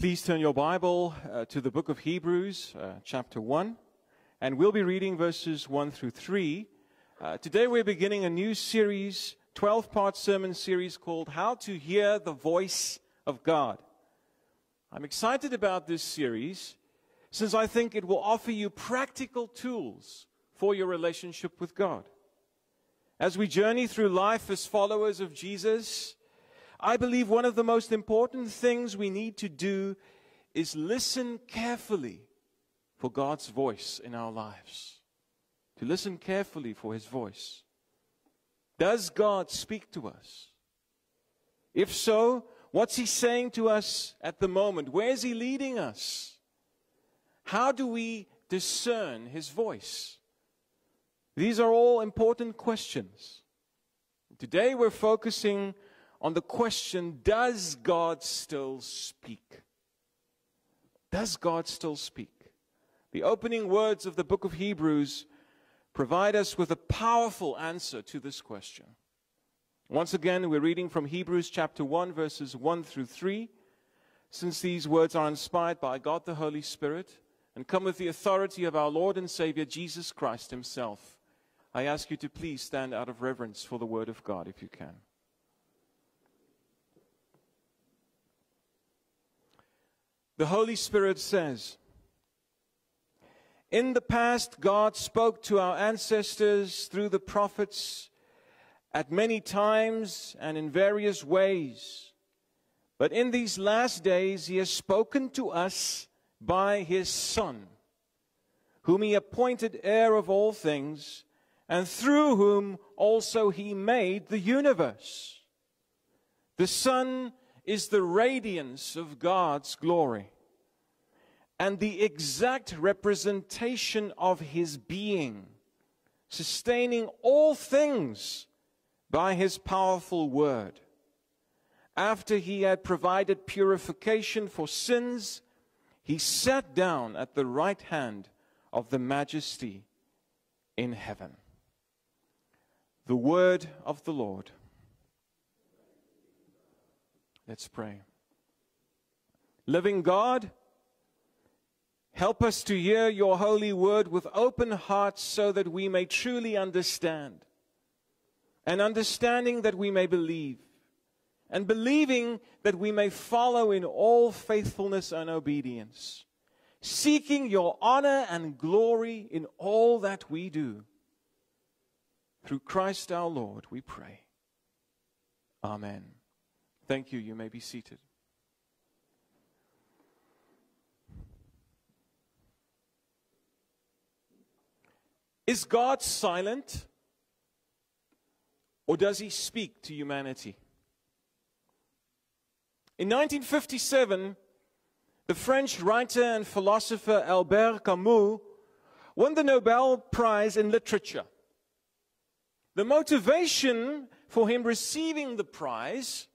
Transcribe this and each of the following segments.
Please turn your Bible to the book of Hebrews, chapter 1, and we'll be reading verses 1 through 3. Today we're beginning a new series, 12-part sermon series called How to Hear the Voice of God. I'm excited about this series since I think it will offer you practical tools for your relationship with God. As we journey through life as followers of Jesus, I believe one of the most important things we need to do is listen carefully for God's voice in our lives. To listen carefully for His voice. Does God speak to us? If so, what's He saying to us at the moment? Where is He leading us? How do we discern His voice? These are all important questions. Today we're focusing on the question, does God still speak? Does God still speak? The opening words of the book of Hebrews provide us with a powerful answer to this question. Once again, we're reading from Hebrews chapter 1, verses 1 through 3. Since these words are inspired by God the Holy Spirit and come with the authority of our Lord and Savior Jesus Christ Himself, I ask you to please stand out of reverence for the Word of God if you can. The Holy Spirit says, in the past, God spoke to our ancestors through the prophets at many times and in various ways. But in these last days, He has spoken to us by His Son, whom He appointed heir of all things, and through whom also He made the universe. The Son is the radiance of God's glory and the exact representation of His being, sustaining all things by His powerful word. After He had provided purification for sins, He sat down at the right hand of the Majesty in heaven. The word of the Lord. Let's pray. Living God, help us to hear Your holy word with open hearts so that we may truly understand. And understanding that we may believe. And believing that we may follow in all faithfulness and obedience. Seeking Your honor and glory in all that we do. Through Christ our Lord, we pray. Amen. Thank you. You may be seated. Is God silent? Or does He speak to humanity? In 1957, the French writer and philosopher Albert Camus won the Nobel Prize in Literature. The motivation for him receiving the prize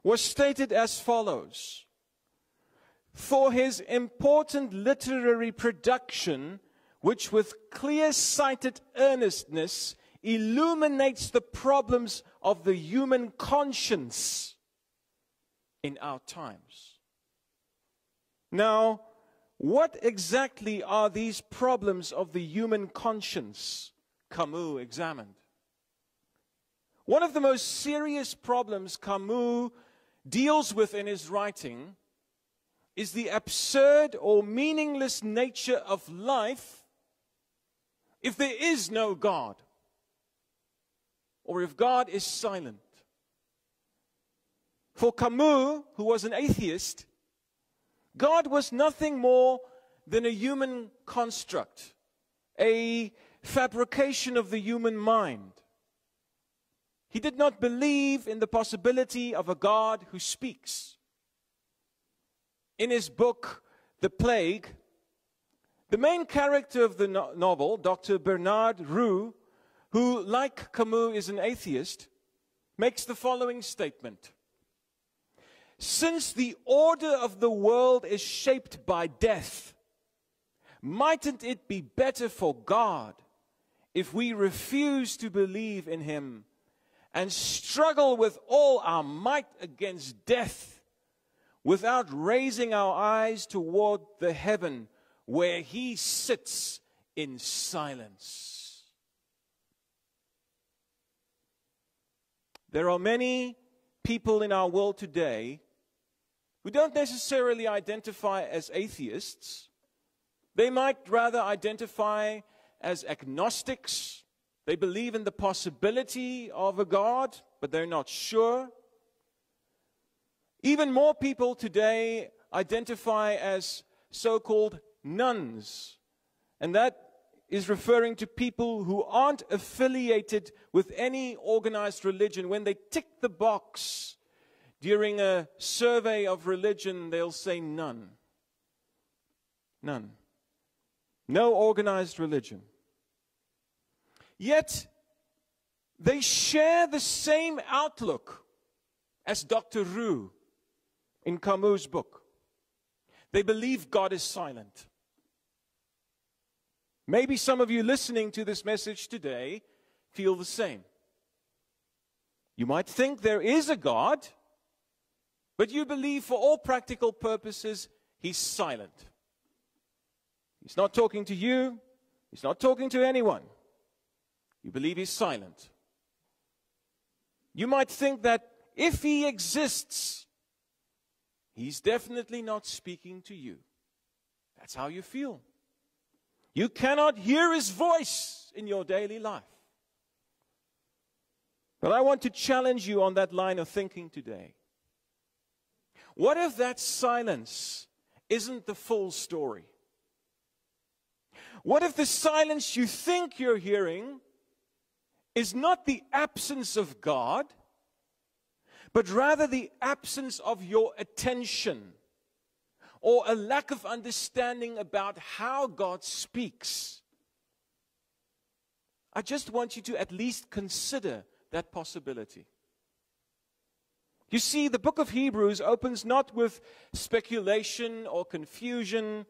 was stated as follows. For his important literary production, which with clear-sighted earnestness illuminates the problems of the human conscience in our times. Now, what exactly are these problems of the human conscience Camus examined? One of the most serious problems Camus deals with in his writing is the absurd or meaningless nature of life if there is no God, or if God is silent. For Camus, who was an atheist, God was nothing more than a human construct, a fabrication of the human mind. He did not believe in the possibility of a God who speaks. In his book, The Plague, the main character of the novel, Dr. Bernard Roux, who, like Camus, is an atheist, makes the following statement. Since the order of the world is shaped by death, mightn't it be better for God if we refuse to believe in Him and struggle with all our might against death, without raising our eyes toward the heaven where He sits in silence. There are many people in our world today who don't necessarily identify as atheists. They might rather identify as agnostics. They believe in the possibility of a God, but they're not sure. Even more people today identify as so-called nones. And that is referring to people who aren't affiliated with any organized religion. When they tick the box during a survey of religion, they'll say none. None. No organized religion. Yet, they share the same outlook as Dr. Roux in Camus' book. They believe God is silent. Maybe some of you listening to this message today feel the same. You might think there is a God, but you believe for all practical purposes, He's silent. He's not talking to you. He's not talking to anyone. You believe He's silent. You might think that if He exists, He's definitely not speaking to you. That's how you feel. You cannot hear His voice in your daily life. But I want to challenge you on that line of thinking today. What if that silence isn't the full story? What if the silence you think you're hearing is not the absence of God, but rather the absence of your attention, or a lack of understanding about how God speaks? I just want you to at least consider that possibility. You see, the book of Hebrews opens not with speculation or confusion,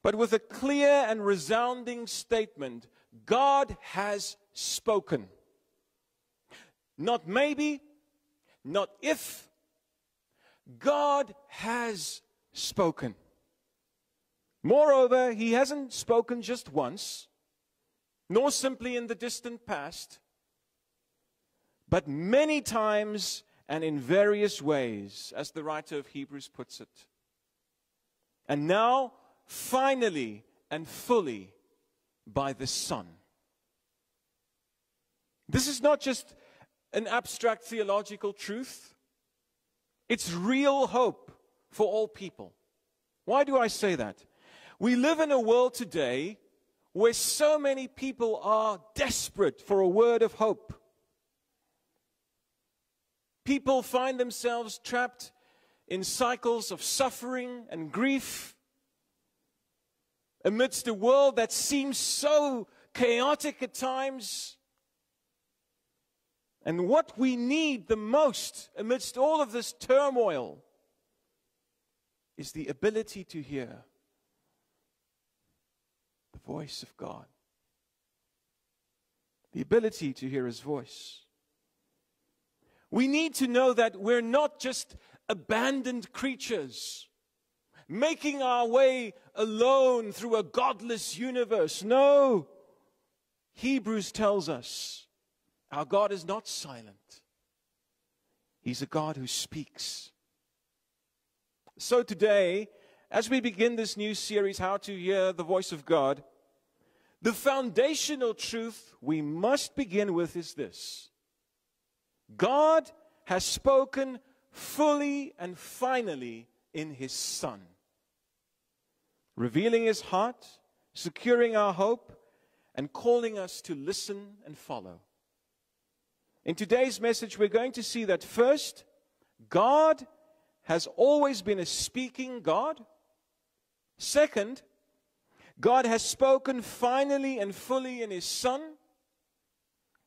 but with a clear and resounding statement. God has spoken. Not maybe, not if. God has spoken. Moreover, He hasn't spoken just once, nor simply in the distant past, but many times and in various ways, as the writer of Hebrews puts it. And now, finally and fully, by the Son. This is not just an abstract theological truth. It's real hope for all people. Why do I say that? We live in a world today where so many people are desperate for a word of hope. People find themselves trapped in cycles of suffering and grief amidst a world that seems so chaotic at times. And what we need the most amidst all of this turmoil is the ability to hear the voice of God. The ability to hear His voice. We need to know that we're not just abandoned creatures, making our way alone through a godless universe. No, Hebrews tells us our God is not silent. He's a God who speaks. So today, as we begin this new series, How to Hear the Voice of God, the foundational truth we must begin with is this: God has spoken fully and finally in His Son, revealing His heart, securing our hope, and calling us to listen and follow. In today's message, we're going to see that first, God has always been a speaking God. Second, God has spoken finally and fully in His Son.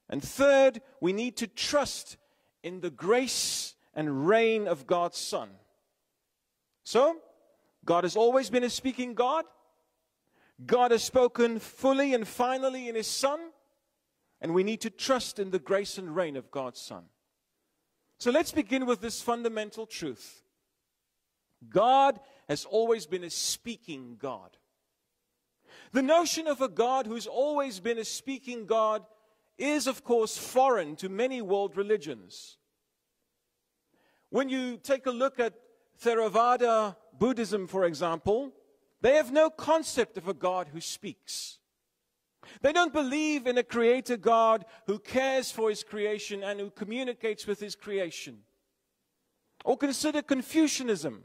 And third, we need to trust in the grace and reign of God's Son. So, God has always been a speaking God. God has spoken fully and finally in His Son. And we need to trust in the grace and reign of God's Son. So let's begin with this fundamental truth. God has always been a speaking God. The notion of a God who's always been a speaking God is, of course, foreign to many world religions. When you take a look at Theravada Buddhism, for example, they have no concept of a God who speaks. They don't believe in a creator God who cares for his creation and who communicates with his creation. Or consider Confucianism,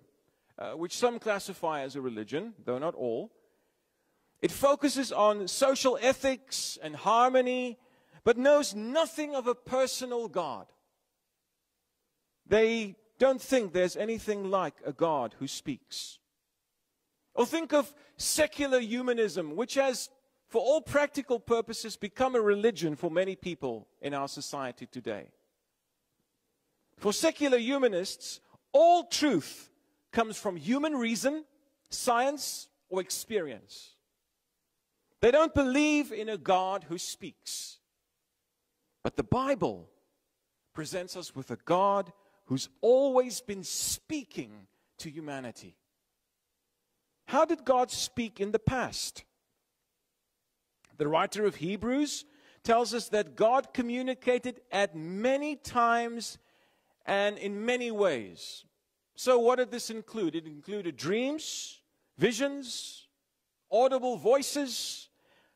which some classify as a religion, though not all. It focuses on social ethics and harmony, but knows nothing of a personal God. They don't think there's anything like a God who speaks. Or think of secular humanism, which has, for all practical purposes, become a religion for many people in our society today. For secular humanists, all truth comes from human reason, science, or experience. They don't believe in a God who speaks. But the Bible presents us with a God who's always been speaking to humanity. How did God speak in the past? The writer of Hebrews tells us that God communicated at many times and in many ways. So what did this include? It included dreams, visions, audible voices,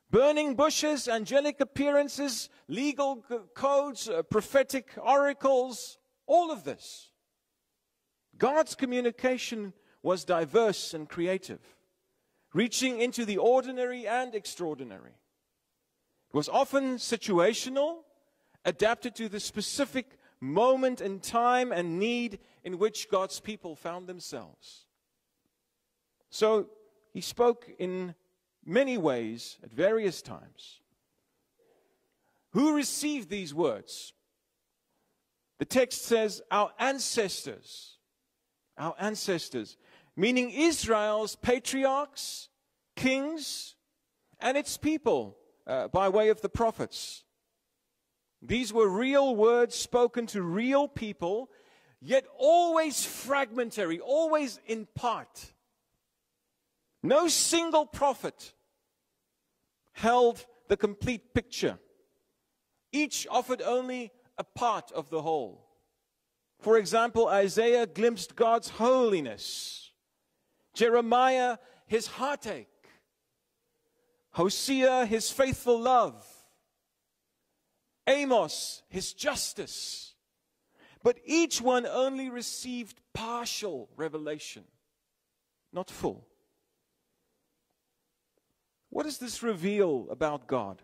burning bushes, angelic appearances, legal codes, prophetic oracles, all of this. God's communication was diverse and creative, reaching into the ordinary and extraordinary. It was often situational, adapted to the specific moment and time and need in which God's people found themselves. So he spoke in many ways at various times. Who received these words? The text says, our ancestors, meaning Israel's patriarchs, kings, and its people by way of the prophets. These were real words spoken to real people, yet always fragmentary, always in part. No single prophet held the complete picture. Each offered only a part of the whole. For example, Isaiah glimpsed God's holiness. Jeremiah, his heartache. Hosea, his faithful love. Amos, his justice. But each one only received partial revelation, not full. What does this reveal about God?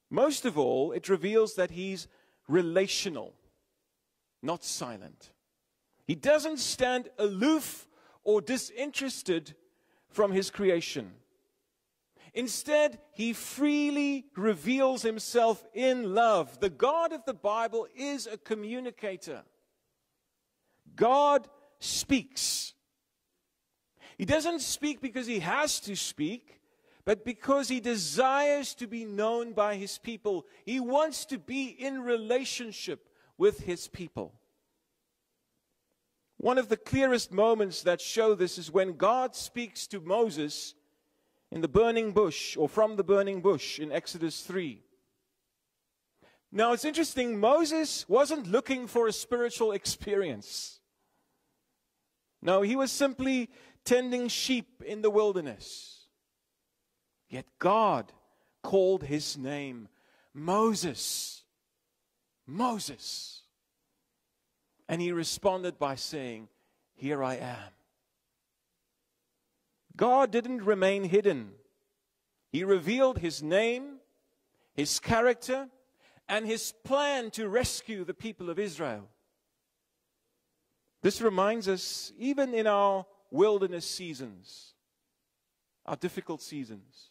Most of all, it reveals that he's relational, not silent. He doesn't stand aloof or disinterested from his creation. Instead, he freely reveals himself in love. The God of the Bible is a communicator. God speaks. He doesn't speak because he has to speak, but because he desires to be known by his people. He wants to be in relationship with his people. One of the clearest moments that show this is when God speaks to Moses in the burning bush, or from the burning bush in Exodus 3. Now it's interesting, Moses wasn't looking for a spiritual experience. No, he was simply tending sheep in the wilderness. Yet God called his name Moses. Moses. And he responded by saying, "Here I am." God didn't remain hidden. He revealed his name, his character, and his plan to rescue the people of Israel. This reminds us, even in our wilderness seasons, our difficult seasons,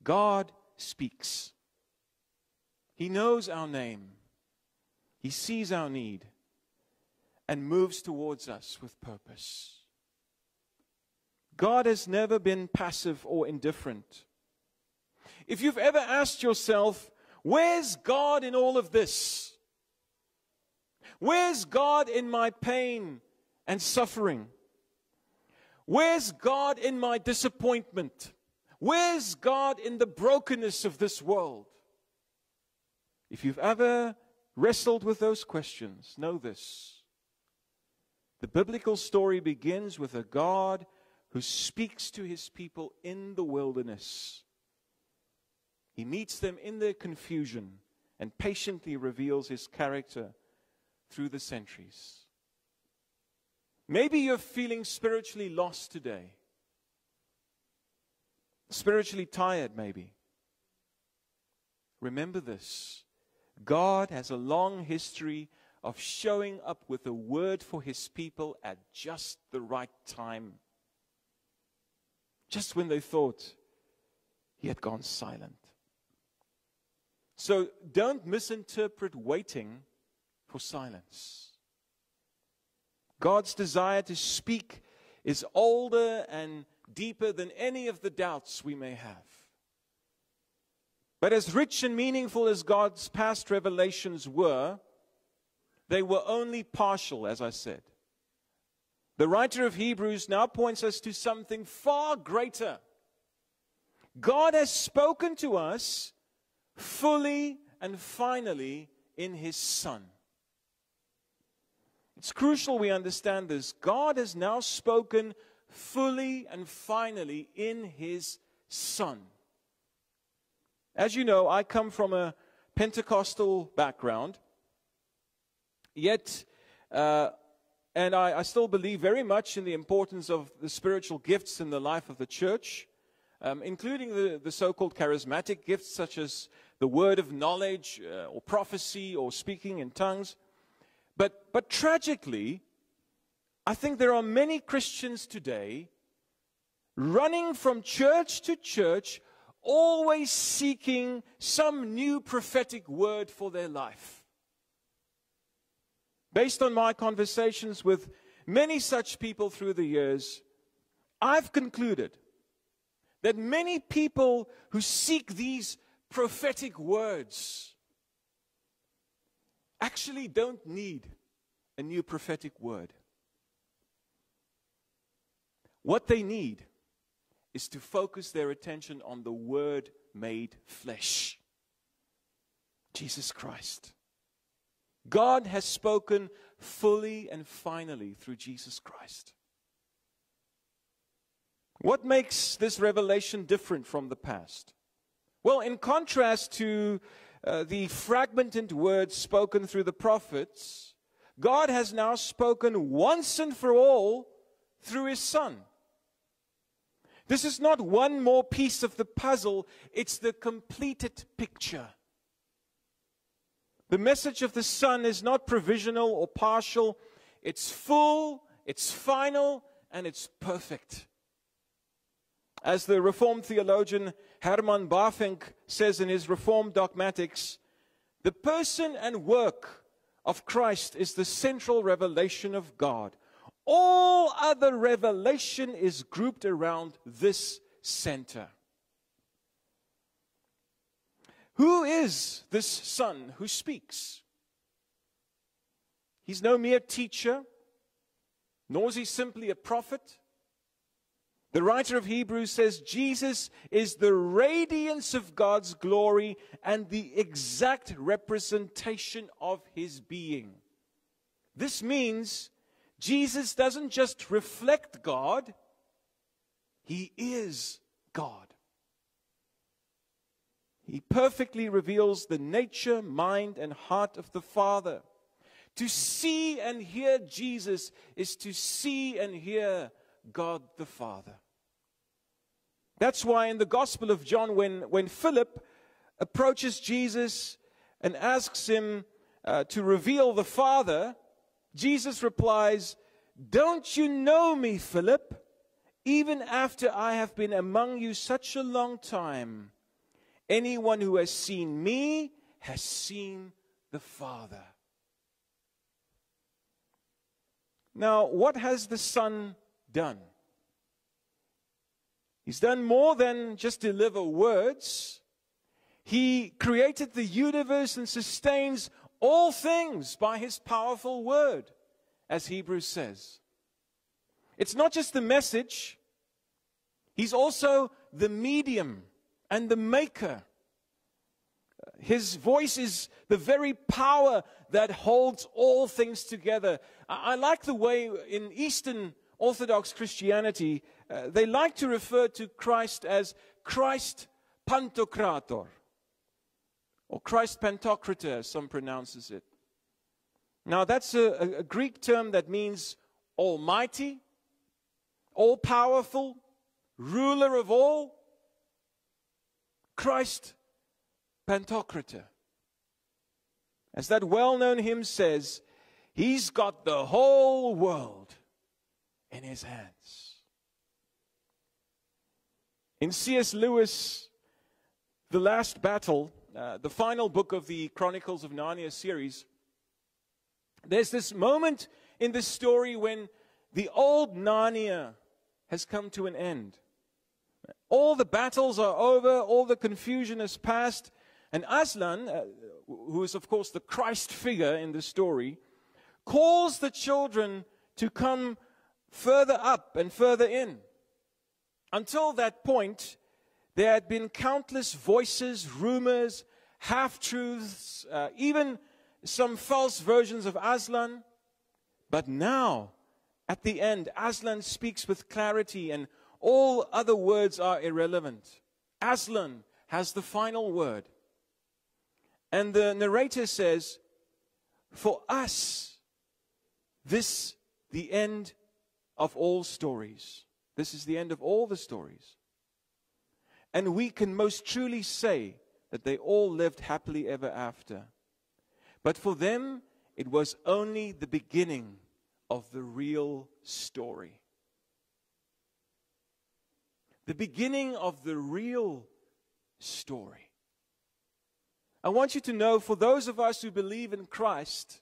God speaks. He knows our name. He sees our need and moves towards us with purpose. God has never been passive or indifferent. If you've ever asked yourself, where's God in all of this? Where's God in my pain and suffering? Where's God in my disappointment? Where's God in the brokenness of this world? If you've ever wrestled with those questions, know this. The biblical story begins with a God who speaks to his people in the wilderness. He meets them in their confusion and patiently reveals his character through the centuries. Maybe you're feeling spiritually lost today. Spiritually tired, maybe. Remember this. God has a long history of showing up with a word for his people at just the right time. Just when they thought he had gone silent. So don't misinterpret waiting for silence. God's desire to speak is older and deeper than any of the doubts we may have. But as rich and meaningful as God's past revelations were, they were only partial, as I said. The writer of Hebrews now points us to something far greater. God has spoken to us fully and finally in his Son. It's crucial we understand this. God has now spoken fully and finally in his Son. As you know, I come from a Pentecostal background, yet, and I still believe very much in the importance of the spiritual gifts in the life of the church, including the so-called charismatic gifts such as the word of knowledge or prophecy or speaking in tongues. But tragically, I think there are many Christians today running from church to church, always seeking some new prophetic word for their life. Based on my conversations with many such people through the years, I've concluded that many people who seek these prophetic words actually don't need a new prophetic word. What they need is to focus their attention on the Word made flesh, Jesus Christ. God has spoken fully and finally through Jesus Christ. What makes this revelation different from the past? Well, in contrast to the fragmented words spoken through the prophets, God has now spoken once and for all through his Son. This is not one more piece of the puzzle, it's the completed picture. The message of the Son is not provisional or partial, it's full, it's final, and it's perfect. As the Reformed theologian Herman Bavinck says in his Reformed Dogmatics, the person and work of Christ is the central revelation of God. All other revelation is grouped around this center. Who is this Son who speaks? He's no mere teacher, nor is he simply a prophet. The writer of Hebrews says Jesus is the radiance of God's glory and the exact representation of his being. This means Jesus doesn't just reflect God, he is God. He perfectly reveals the nature, mind, and heart of the Father. To see and hear Jesus is to see and hear God the Father. That's why in the Gospel of John, when Philip approaches Jesus and asks him to reveal the Father, Jesus replies, "Don't you know me, Philip? Even after I have been among you such a long time, anyone who has seen me has seen the Father." Now, what has the Son done? He's done more than just deliver words. He created the universe and sustains all things by his powerful word, as Hebrews says. It's not just the message. He's also the medium and the maker. His voice is the very power that holds all things together. I like the way in Eastern Orthodox Christianity, they like to refer to Christ as Christ Pantocrator, or Christ Pantocrator, as some pronounces it. Now that's a Greek term that means almighty, all-powerful, ruler of all. Christ Pantocrator. As that well-known hymn says, He's got the whole world in His hands. In C.S. Lewis, The Last Battle, the final book of the Chronicles of Narnia series, there's this moment in the story when the old Narnia has come to an end. All the battles are over, all the confusion has passed, and Aslan, who is of course the Christ figure in the story, calls the children to come further up and further in. Until that point, there had been countless voices, rumors, half-truths, even some false versions of Aslan. But now, at the end, Aslan speaks with clarity and all other words are irrelevant. Aslan has the final word. And the narrator says, for us, this the end of all stories. This is the end of all the stories. And we can most truly say that they all lived happily ever after. But for them, it was only the beginning of the real story. The beginning of the real story. I want you to know, for those of us who believe in Christ,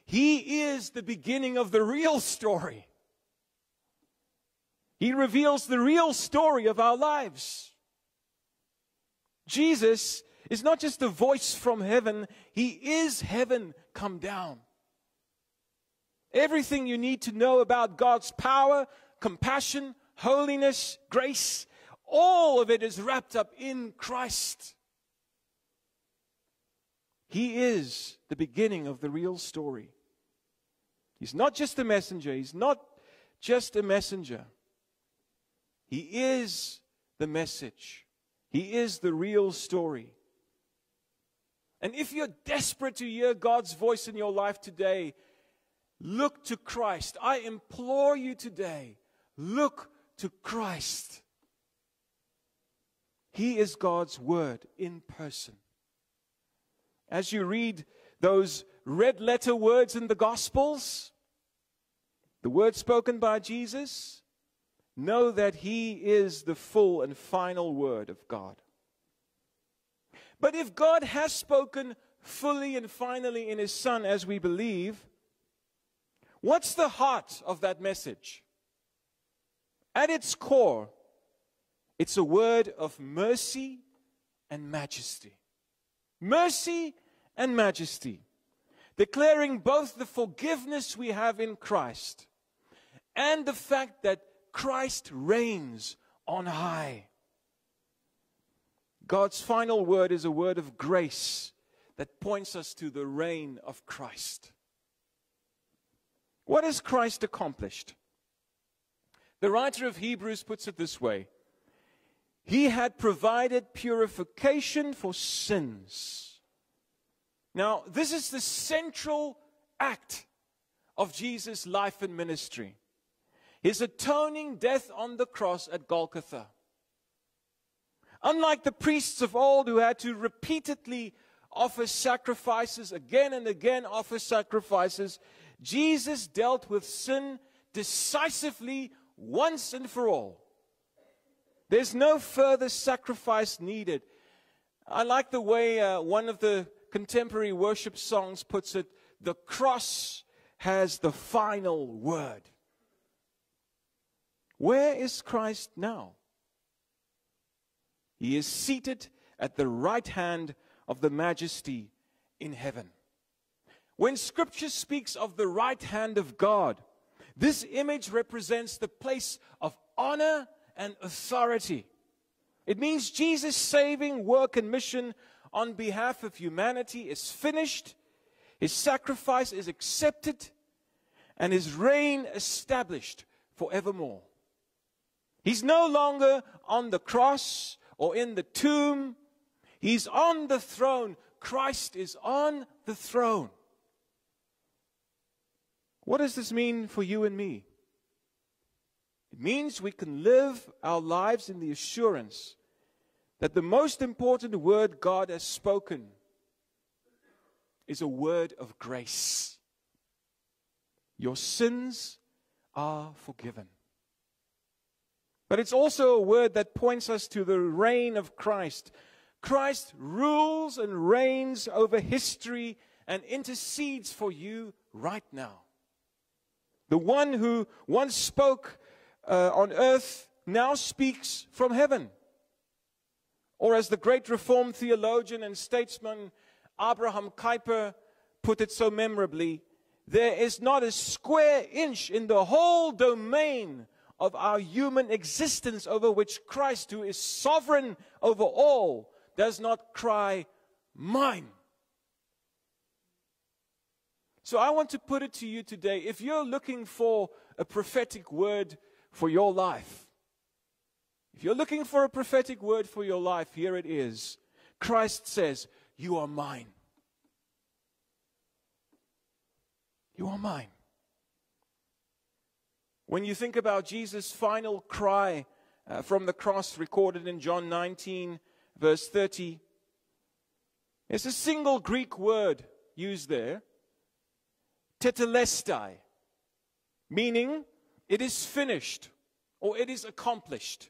He is the beginning of the real story. He reveals the real story of our lives. Jesus is not just a voice from heaven, He is heaven come down. Everything you need to know about God's power, compassion, holiness, grace, all of it is wrapped up in Christ. He is the beginning of the real story. He's not just a messenger. He's not just a messenger. He is the message. He is the real story. And if you're desperate to hear God's voice in your life today, look to Christ. I implore you today, look to Christ. He is God's word in person. As you read those red letter words in the Gospels, the words spoken by Jesus, know that He is the full and final word of God. But if God has spoken fully and finally in His Son, as we believe, what's the heart of that message? At its core, it's a word of mercy and majesty. Mercy and majesty, declaring both the forgiveness we have in Christ and the fact that Christ reigns on high. God's final word is a word of grace that points us to the reign of Christ. What has Christ accomplished? The writer of Hebrews puts it this way: He had provided purification for sins. Now, this is the central act of Jesus' life and ministry. His atoning death on the cross at Golgotha. Unlike the priests of old who had to repeatedly offer sacrifices, again and again offer sacrifices, Jesus dealt with sin decisively once and for all. There's no further sacrifice needed. I like the way one of the contemporary worship songs puts it: the cross has the final word. Where is Christ now? He is seated at the right hand of the Majesty in heaven. When Scripture speaks of the right hand of God, This image represents the place of honor and authority. It means Jesus' saving work and mission on behalf of humanity is finished, His sacrifice is accepted, and His reign established forevermore. He's no longer on the cross or in the tomb. He's on the throne. Christ is on the throne. What does this mean for you and me? It means we can live our lives in the assurance that the most important word God has spoken is a word of grace. Your sins are forgiven. But it's also a word that points us to the reign of Christ. Christ rules and reigns over history and intercedes for you right now. The one who once spoke on earth now speaks from heaven. Or as the great Reformed theologian and statesman Abraham Kuyper put it so memorably, there is not a square inch in the whole domain of our human existence over which Christ, who is sovereign over all, does not cry, mine. So I want to put it to you today, if you're looking for a prophetic word for your life, if you're looking for a prophetic word for your life, here it is. Christ says, you are mine. You are mine. When you think about Jesus' final cry from the cross recorded in John 19, verse 30, there's a single Greek word used there, tetelestai, meaning it is finished or it is accomplished.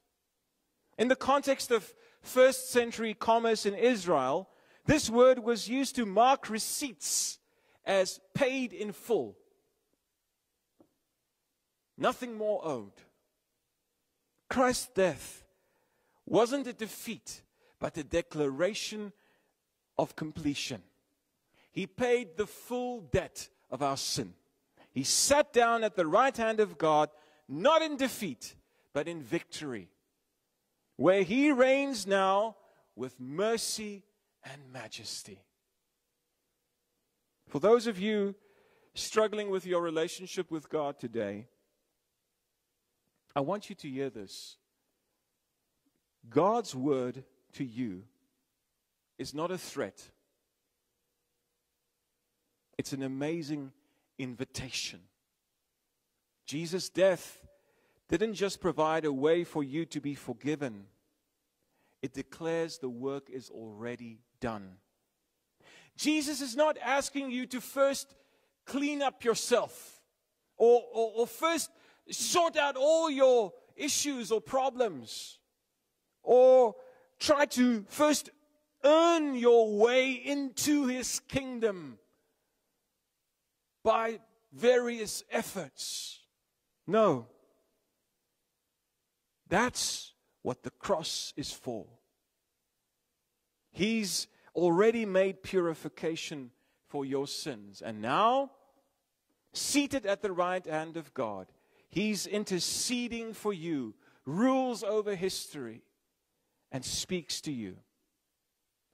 In the context of first century commerce in Israel, this word was used to mark receipts as paid in full. Nothing more owed. Christ's death wasn't a defeat, but a declaration of completion. He paid the full debt of our sin. He sat down at the right hand of God, not in defeat, but in victory, where He reigns now with mercy and majesty. For those of you struggling with your relationship with God today, I want you to hear this. God's word to you is not a threat. It's an amazing invitation. Jesus' death didn't just provide a way for you to be forgiven. It declares the work is already done. Jesus is not asking you to first clean up yourself or first sort out all your issues or problems or try to first earn your way into His kingdom by various efforts. No. That's what the cross is for. He's already made purification for your sins. And now, seated at the right hand of God, He's interceding for you, rules over history, and speaks to you.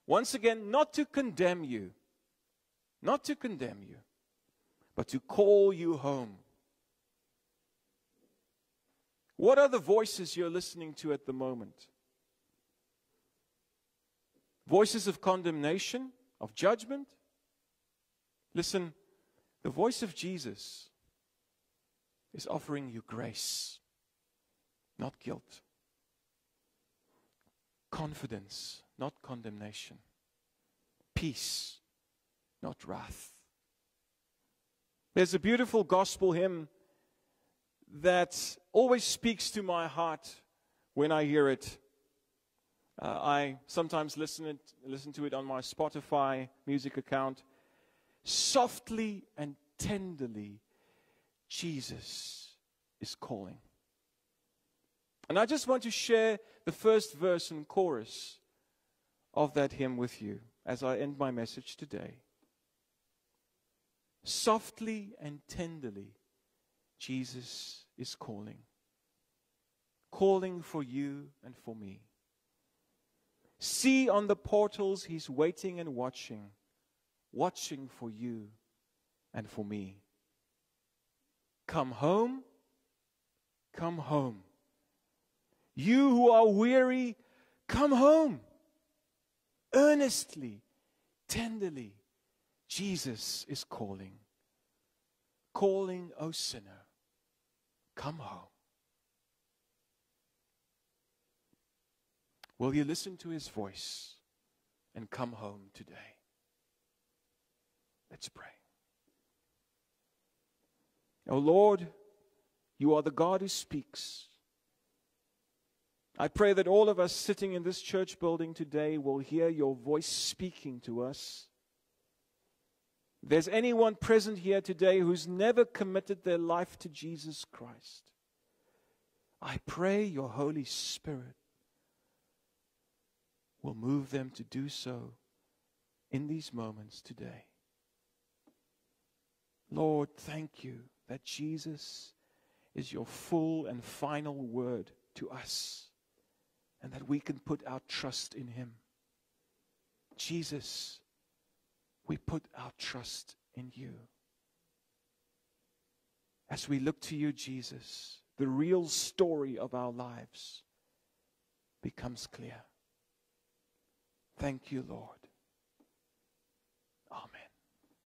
Once again, not to condemn you, but to call you home. What are the voices you're listening to at the moment? Voices of condemnation, of judgment? Listen, the voice of Jesus is offering you grace, not guilt. Confidence, not condemnation. Peace, not wrath. There's a beautiful gospel hymn that always speaks to my heart when I hear it. I sometimes listen to it on my Spotify music account. Softly and tenderly, Jesus is calling. And I just want to share the first verse and chorus of that hymn with you as I end my message today. Softly and tenderly, Jesus is calling. Calling for you and for me. See on the portals He's waiting and watching. Watching for you and for me. Come home. Come home. You who are weary, come home. Earnestly, tenderly, Jesus is calling. Calling, O sinner, come home. Will you listen to His voice and come home today? Let's pray. O Lord, You are the God who speaks. I pray that all of us sitting in this church building today will hear Your voice speaking to us. If there's anyone present here today who's never committed their life to Jesus Christ, I pray Your Holy Spirit will move them to do so in these moments today. Lord, thank You that Jesus is Your full and final word to us, and that we can put our trust in Him. Jesus, we put our trust in You. As we look to You, Jesus, the real story of our lives becomes clear. Thank You, Lord.